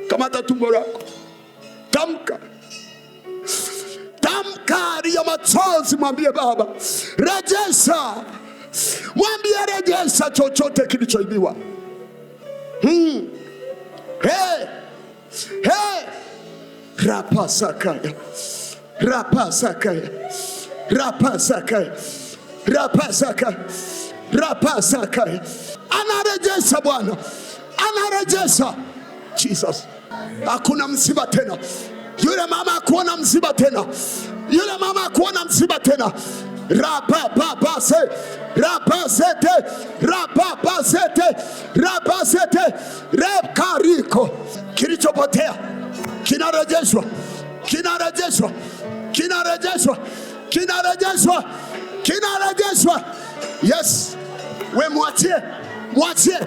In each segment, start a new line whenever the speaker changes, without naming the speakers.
Kamata tumbo lako. Tamka. Tamka ya machozi, mwambie Baba, rejesha. Mwambie rejesha chochote kilichoibiwa. Hey. Hey. Rapasakaya. Rapasakaya. Rapasakaya. Rapasakaya. Rapasakaya. Anarejesha Bwana. Anarejesha. Jesus. Hakuna msiba tena. Yule mama hakuona msiba tena. Yule mama hakuona msiba tena. Rapapapase. Rapasete. Rapapasete. Rapasete. Rekariko. Kilichopotea kinarejeshwa. Kinarejeshwa. Kinarejeshwa. Kinarejeshwa. Kinarejeshwa. Yes. We mwachie. Mwachie.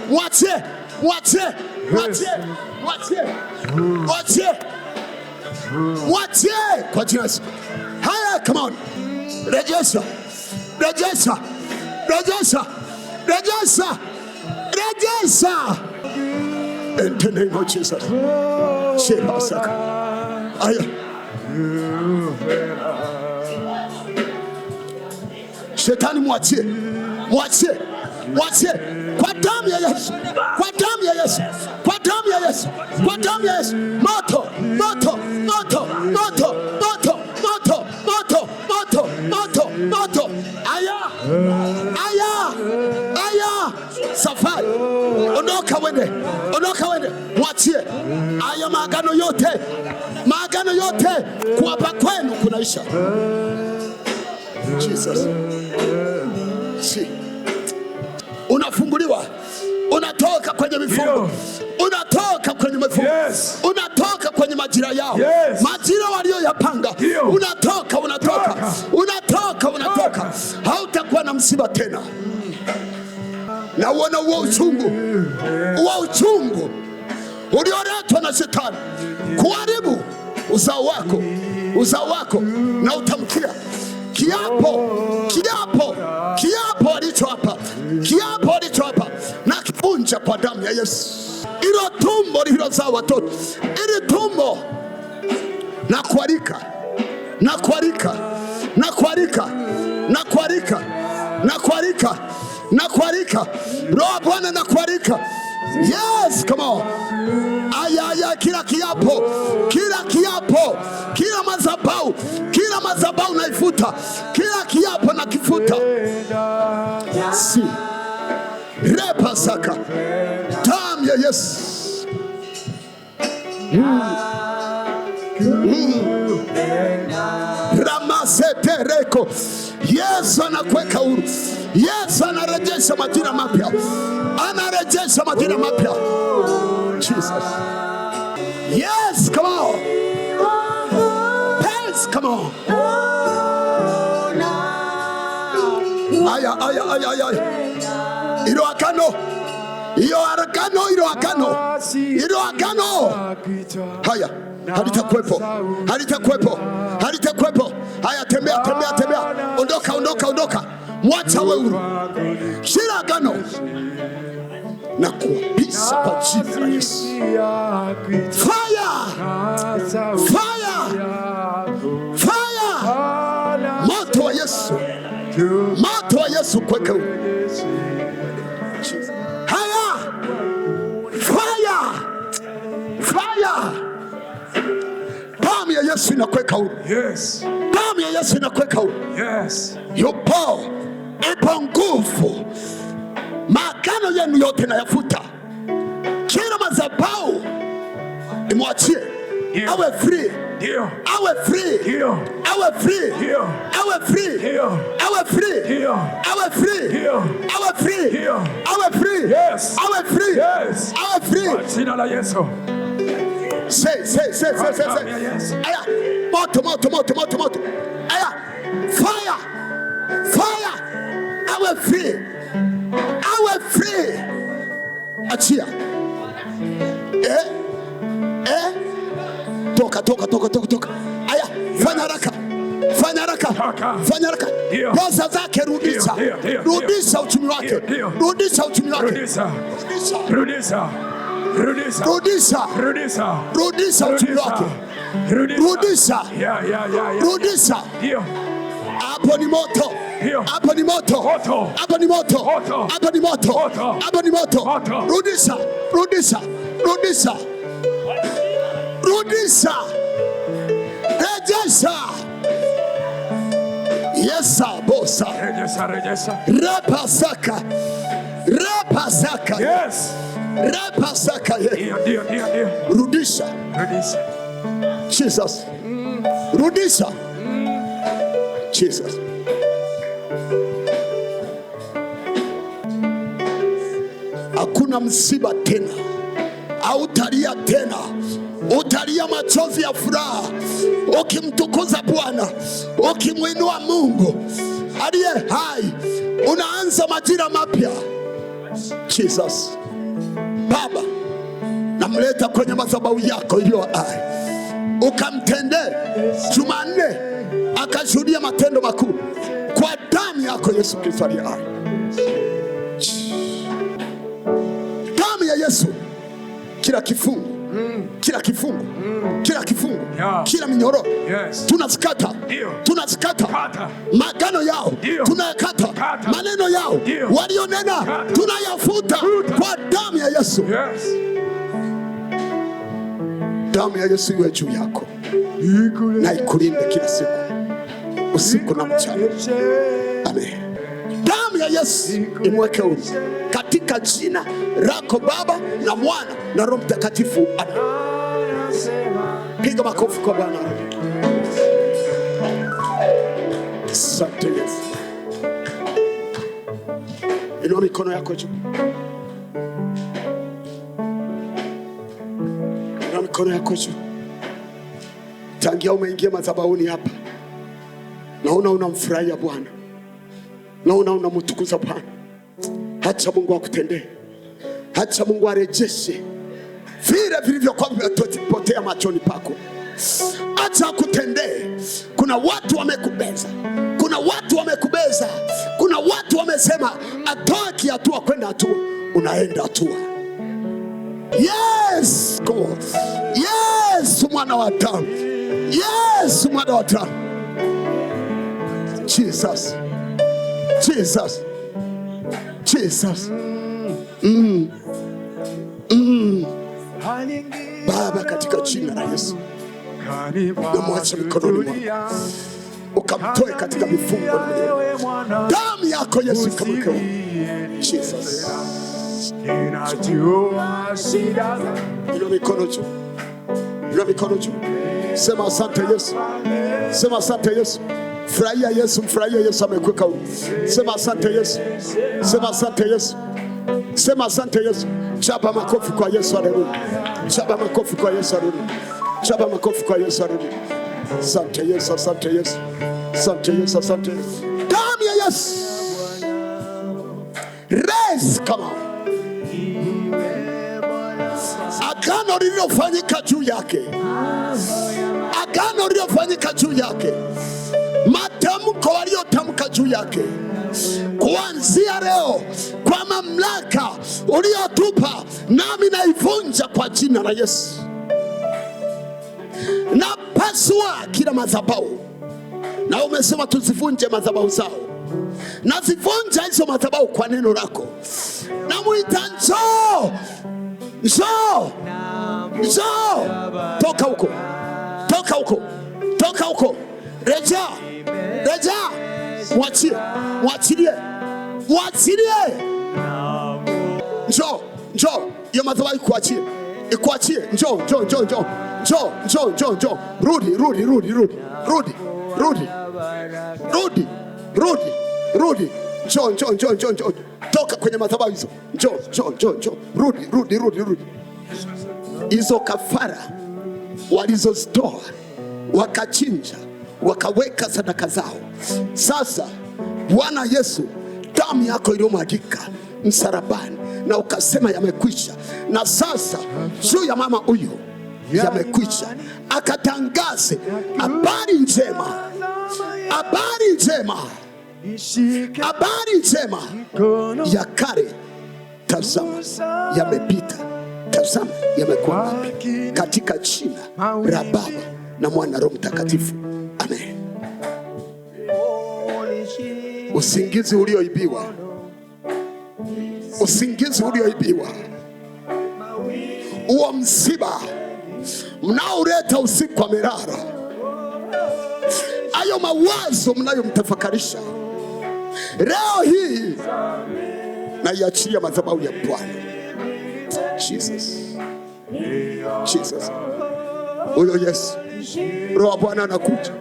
Mwachie. Mwachie. Mwachie. Mwachie. Mwachie. Mwachie. Kwa jina. Haya, come on. Rejesha. Rejesha. Rejesha. Rejesha. Rejesha. In the name of Jesus. Shebasaka. Aya. Shetani mwachie. Mwachie. Mwachie. Kwa damu ya Yesu. Kwa damu ya Yesu. Kwa damu ya Yesu. Kwa damu ya Yesu. Moto. Moto. Moto. Moto. Moto. Moto. Moto. Moto. Moto. Moto. Aya. Aya. Aya. Safari. Ondoka wende. Ondoka wende. Mwachie. Aya, maagano yote. Maagano yote kuapa kwenu kunaisha. Jesus. Si. Unafunguliwa. Unatoka kwenye mifungo. Unatoka kwenye mifungo. Unatoka kwenye majira yao. Majira walioyapanga. Unatoka, unatoka. Unatoka, unatoka. Hautakuwa na msiba tena. Na uona uo uchungu. Uo uchungu ulioletwa na shetani kuharibu uzao wako. Uzao wako. Na utamkia kiapo. Kiapo. Kiapo alichoapa. Kiapo alichoapa. Na kivunja kwa damu ya Yesu. Ilo tumbo lililozaa watoto. Ili tumbo. Na kuarika. Na kuarika. Na kuarika. Na kuarika. Na kuarika. Na kuarika. Roho Bwana na kuarika. Yes, come on. Aya, aya, kila kiapo. Kila kiapo. Kila madhabahu. Kila madhabahu naifuta. Kila kiapo na kifuta. Si. Repa saka. Damu ya Yesu. Ramasetereko. Yesu anakuweka huru. Yesu anarejesha majira mapya. Anarejesha majira mapya. Jesus. Yes, come on. Yes, come on. Aya, aya, aya, aya. Ilo agano. Iyo agano, ilo agano. Ilo agano. Haya. Halitakuwepo. Halitakuwepo. Halitakuwepo. Haya, tembea, tembea, tembea. Ondoka, ondoka, ondoka. Mwacha wewe huru. Kila agano na kuapisa kwa jina la Yesu. Fire! Fire! Fire! Moto wa Yesu. Moto wa Yesu kweka huru. Haya! Fire! Fire! Damu ya Yesu inakweka huru.
Yes.
Damu ya Yesu inakweka huru.
Yes.
Yupo. Ipo nguvu. Maagano yenu yote na yafuta. Kila madhabahu imwachie. Awe free. Awe free. Awe free. Awe free. Awe free. Awe free. Awe free. Awe free.
Yes.
Awe free.
Yes.
Awe free.
Jina la Yesu.
Say. Aya. Moto, moto, moto, moto, moto. Aya. Fire. Fire. Awe free. Awe free. Achia. Toka. Aya. Fanya haraka. Fanya haraka. Fanya haraka. Pesa zake rudisha. Rudisha uchumi wake. Rudisha uchumi wake.
Rudisha.
rudisha, rudisha uchumi wake, rudisha, rudisha. Hapo ni moto, hapo ni moto, hapo ni moto, hapo ni moto, hapo ni moto. Rudisha, rudisha, rudisha, rudisha, rejesha. Yesa bosa, rejesha. Repasaka, repasaka. Yes. Repasaka. Ndio. Rudisha. Jesus. Rudisha. Jesus. Hakuna msiba tena, hautalia tena, utalia machozi ya furaha, ukimtukuza Bwana, ukimwinua Mungu aliye hai. Unaanza majira mapya. Jesus. Baba, namleta kwenye madhabahu yako iliyo hai, ukamtendee Jumanne akashuhudia matendo makuu kwa damu yako Yesu Kristo aliye hai. Damu ya Yesu, kila kifungu, kila kifungu, kila kifungu, kila minyororo tunazikata, tunazikata. Magano yao tunayakata, maneno yao walionena tunayafuta kwa damu ya Yesu. Damu ya Yesu iwe juu yako na ikulinde kila siku, usiku na mchana. Amen. Damu ya Yesu imweke huru katika jina lako Baba na Mwana na Roho Mtakatifu. Amen. Piga makofi kwa Bwana. Asante Yesu. Inua mikono yako juu. Inua mikono yako juu. Tangia umeingia madhabahuni hapa, naona unamfurahia Bwana, naona unamtukuza Bwana. Acha Mungu akutendee, acha Mungu arejeshe vile vilivyokuwa vimepotea machoni pako. Acha akutendee. Kuna watu wamekubeza, kuna watu wamekubeza, kuna watu wamesema atoki hatua kwenda hatua, unaenda hatua. Yes God, yes mwana wa damu, yes mwana wa damu. Jesus, Jesus, Jesus. Baba, katika jina la Yesu, namwacha mikononi mwako, ukamtoe katika mifungo na minyororo. Damu yako Yesu ikamweke huru. Jesus. Inua mikono juu, inua mikono juu. Sema asante Yesu, sema asante Yesu. Furahia Yesu, mfurahia Yesu amekuweka huru. Sema asante Yesu, sema asante Yesu, sema asante Yesu. Chapa makofi kwa Yesu, haleluya. Chapa makofi kwa Yesu, haleluya. Chapa makofi kwa Yesu, haleluya. Asante Yesu, asante Yesu, asante Yesu, asante Yesu. Damu ya Yesu. Raise, come on. Agano lililofanyika juu yake, agano lililofanyika juu yake, matamko waliotamka juu yake, kuanzia leo kwa mamlaka uliotupa, nami naivunja kwa jina la Yesu. Napasua kila madhabahu, na umesema tuzivunje madhabahu zao. Nazivunja hizo madhabahu kwa neno lako. Namuita njoo, njoo, njoo. Toka huko, toka huko, toka huko. Rejea, rejea. Mwachie, mwachilie, mwachilie. Njoo, njoo. Hiyo madhabahu ikuachie, ikuachie. Njoo, njoo, njoo, njoo. Njoo, njoo, njoo, njoo. Rudi, rudi, rudi, rudi. Rudi, rudi. Rudi, rudi, rudi. Njoo, njoo, njoo, njoo, njoo. Toka kwenye madhabahu hizo. Njoo, njoo, njoo, njoo. Rudi, rudi, rudi, rudi. Hizo kafara walizozitoa, wakachinja, wakaweka sadaka zao. Sasa Bwana Yesu, damu yako iliyomwagika msalabani, na ukasema yamekwisha. Na sasa juu ya mama huyo yamekwisha, akatangaze habari njema, habari njema, habari njema. Ya kale tazama yamepita, tazama yamekuwa mapya, katika jina la Baba na Mwana Roho Mtakatifu, amen. Usingizi ulioibiwa, usingizi ulioibiwa, uo msiba mnaoleta usiku wa milala, ayo mawazo mnayomtafakarisha leo hii, na iachilia madhabahu ya Bwana. Jesus, Jesus, huyo Yesu, Roho wa Bwana anakuja,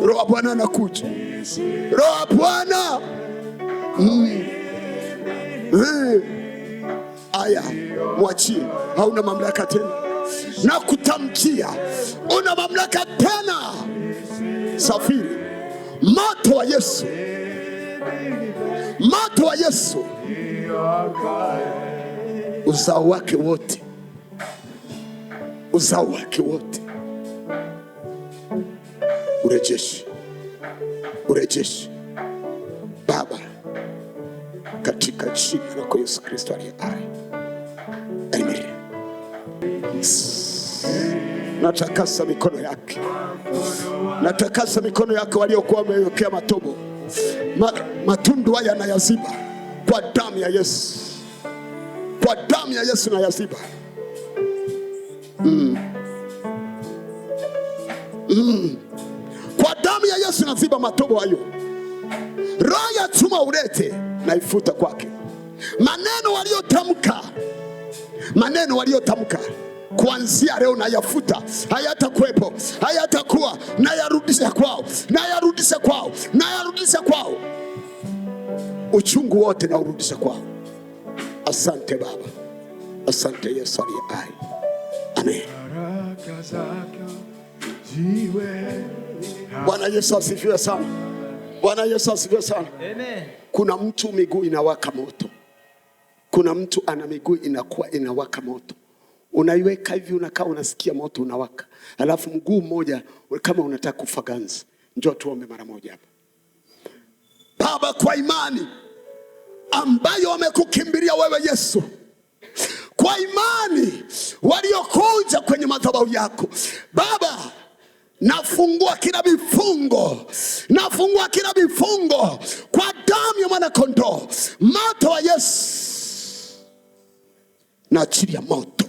Roho wa Bwana anakuja, Roho wa Bwana. Aya, mwachie, hauna mamlaka tena. Na kutamkia, una mamlaka tena. Safiri, moto wa Yesu, moto wa Yesu, uzao wake wote, uzao wake wote urejeshi, urejeshi Baba, katika jina la Yesu Kristo aliye hai, amen. Natakasa mikono yake, natakasa mikono yake waliokuwa wamewekea matobo, matundu haya na yaziba kwa damu ya Yesu, kwa damu ya Yesu na yaziba. Kwa damu ya Yesu naziba matobo hayo. Roho ya chuma ulete na ifuta kwake. Maneno waliotamka, maneno waliotamka kuanzia leo na yafuta, hayatakuwepo, hayatakuwa, na yarudisha kwao, na yarudisha kwao, na yarudisha kwao. Uchungu wote na urudisha kwao. Asante Baba, asante Yesu aliye hai, amen. Bwana Yesu asifiwe sana. Bwana Yesu asifiwe sana. Amen. Kuna mtu miguu inawaka moto. Kuna mtu ana miguu inakuwa inawaka moto. Unaiweka hivi, unakaa unasikia moto unawaka. Alafu mguu mmoja kama unataka kufa ganzi. Njoo tuombe mara moja hapa. Baba, kwa imani ambayo wamekukimbilia wewe Yesu, kwa imani waliokuja kwenye madhabahu yako Baba, nafungua kila vifungo, nafungua kila vifungo kwa damu ya mwana kondoo. Moto wa Yesu, naachilia moto,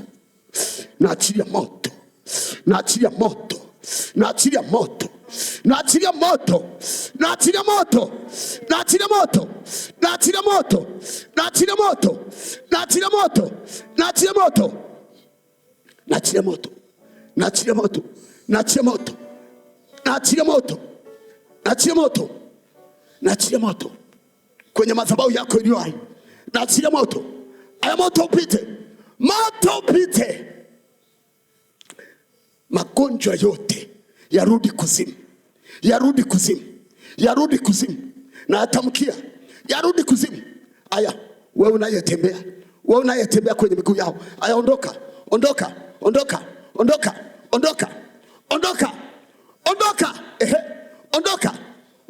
naachilia moto, naachilia moto, naachilia moto, naachilia moto, naachilia moto, naachilia moto, naachilia moto, naachilia moto, naachilia moto, naachilia moto, naachilia moto, naachilia moto, naachilia moto, naachilia moto, naachilia moto, naachilia moto kwenye madhabahu yako iliyo hai. Naachilia moto, aya moto upite, moto upite. Magonjwa yote yarudi kuzimu, yarudi kuzimu, yarudi kuzimu. Na atamkia yarudi kuzimu. Aya, wewe unayetembea, wewe unayetembea kwenye miguu yao, aya ondoka, ondoka, ondoka, ondoka, ondoka, ondoka, ondoka, ondoka, ondoka,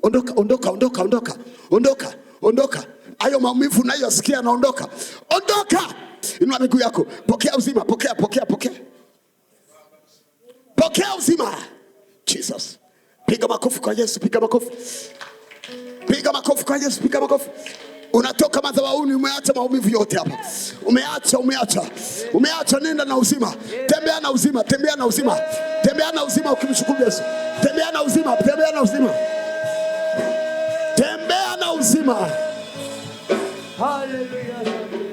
ondoka, ondoka, ondoka, ondoka, ondoka. Ayo maumivu unayosikia naondoka, ondoka. Inua miguu yako, pokea uzima, pokea, pokea, pokea, pokea uzima. Jesus, piga makofi kwa Yesu, piga makofi, piga makofi kwa Yesu, piga makofi. Unatoka madhabahuni, umeacha maumivu yote hapa, umeacha, umeacha, umeacha. Nenda na uzima, tembea na uzima, tembea na uzima, tembea na uzima ukimshukuru Yesu. Tembea na uzima, tembea na uzima, tembea na uzima. Hallelujah.